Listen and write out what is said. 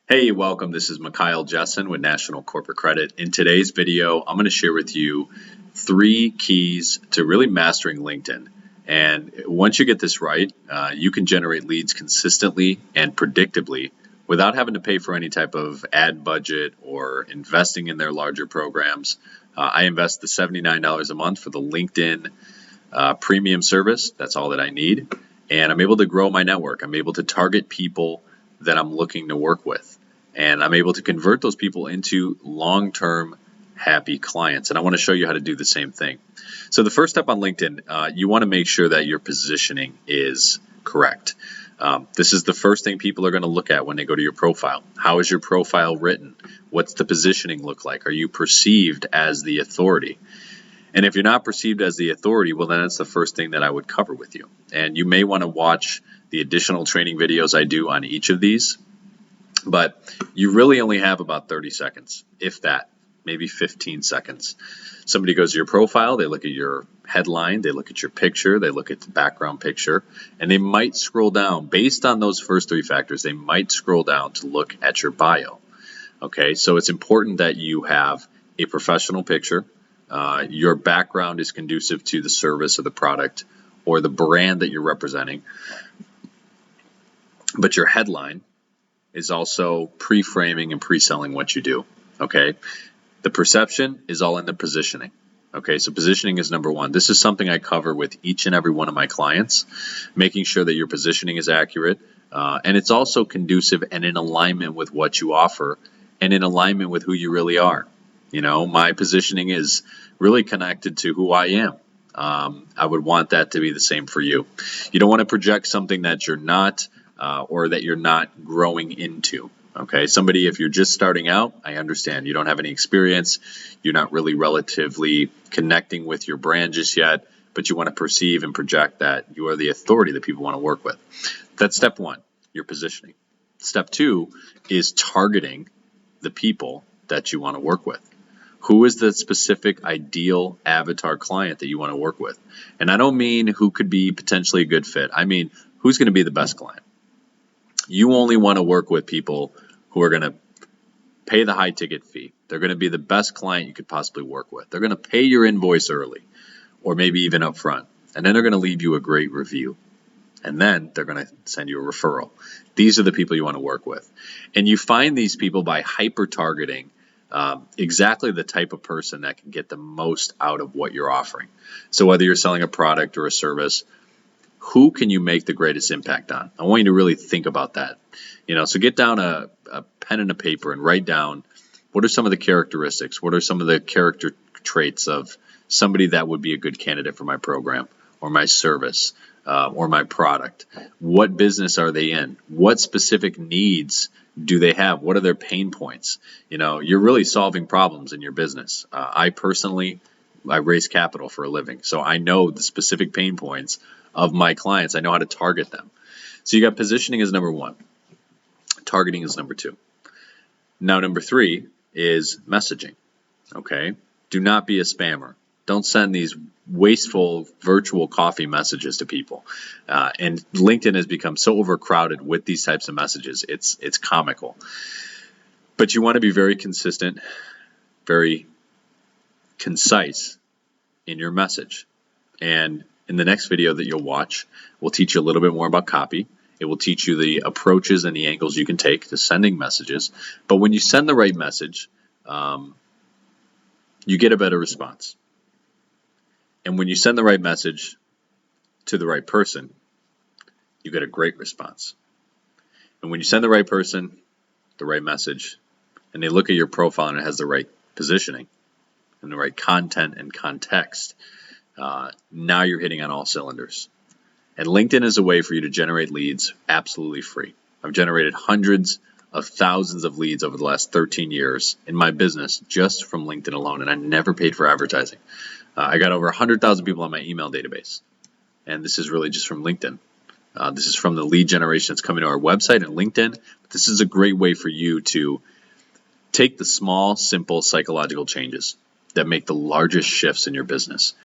Hey, welcome. This is Mikhail Jessen with National Corporate Credit. In today's video, I'm going to share with you 3 keys to really mastering LinkedIn. And once you get this right, you can generate leads consistently and predictably without having to pay for any type of ad budget or investing in their larger programs. I invest the $79 a month for the LinkedIn premium service. That's all that I need. And I'm able to grow my network. I'm able to target people that I'm looking to work with. And I'm able to convert those people into long-term happy clients. And I want to show you how to do the same thing. So the first step on LinkedIn, you want to make sure that your positioning is correct. This is the first thing people are going to look at when they go to your profile. How is your profile written? What's the positioning look like? Are you perceived as the authority? And if you're not perceived as the authority, well, then that's the first thing that I would cover with you. And you may want to watch the additional training videos I do on each of these, but you really only have about 30 seconds, if that, maybe 15 seconds. Somebody goes to your profile, they look at your headline, they look at your picture, they look at the background picture, and they might scroll down. Based on those first 3 factors, they might scroll down to look at your bio. Okay, so it's important that you have a professional picture. Your background is conducive to the service or the product or the brand that you're representing. But your headline is also pre-framing and pre-selling what you do. Okay, the perception is all in the positioning. Okay, so positioning is number 1. This is something I cover with each and every one of my clients, making sure that your positioning is accurate, and it's also conducive and in alignment with what you offer and in alignment with who you really are. You know, my positioning is really connected to who I am. I would want that to be the same for you. You don't want to project something that you're not or that you're not growing into. Okay, somebody, if you're just starting out, I understand you don't have any experience, you're not really relatively connecting with your brand just yet, but you want to perceive and project that you are the authority that people want to work with. That's step 1, your positioning. Step 2 is targeting the people that you want to work with. Who is the specific ideal avatar client that you want to work with? And I don't mean who could be potentially a good fit. I mean, who's going to be the best client? You only want to work with people who are going to pay the high ticket fee. They're going to be the best client you could possibly work with. They're going to pay your invoice early or maybe even up front. And then they're going to leave you a great review. And then they're going to send you a referral. These are the people you want to work with. And you find these people by hyper-targeting exactly the type of person that can get the most out of what you're offering. So whether you're selling a product or a service, who can you make the greatest impact on? I want you to really think about that. You know, so get down a pen and a paper and write down what are some of the characteristics, what are some of the character traits of somebody that would be a good candidate for my program or my service or my product. What business are they in? What specific needs do they have? What are their pain points? You know, you're really solving problems in your business. I raise capital for a living, so I know the specific pain points of my clients. I know how to target them. So you got positioning as number 1. Targeting is number 2. Now number 3 is messaging. Okay? Do not be a spammer. Don't send these wasteful virtual coffee messages to people. And LinkedIn has become so overcrowded with these types of messages. It's comical. But you want to be very consistent, very concise in your message. And in the next video that you'll watch, we'll teach you a little bit more about copy. It will teach you the approaches and the angles you can take to sending messages. But when you send the right message, you get a better response. And when you send the right message to the right person, you get a great response. And when you send the right person the right message, and they look at your profile and it has the right positioning and the right content and context, now you're hitting on all cylinders. And LinkedIn is a way for you to generate leads absolutely free. I've generated hundreds of thousands of leads over the last 13 years in my business just from LinkedIn alone, and I never paid for advertising. I got over 100,000 people on my email database, and this is really just from LinkedIn. This is from the lead generation that's coming to our website and LinkedIn. This is a great way for you to take the small, simple psychological changes that make the largest shifts in your business.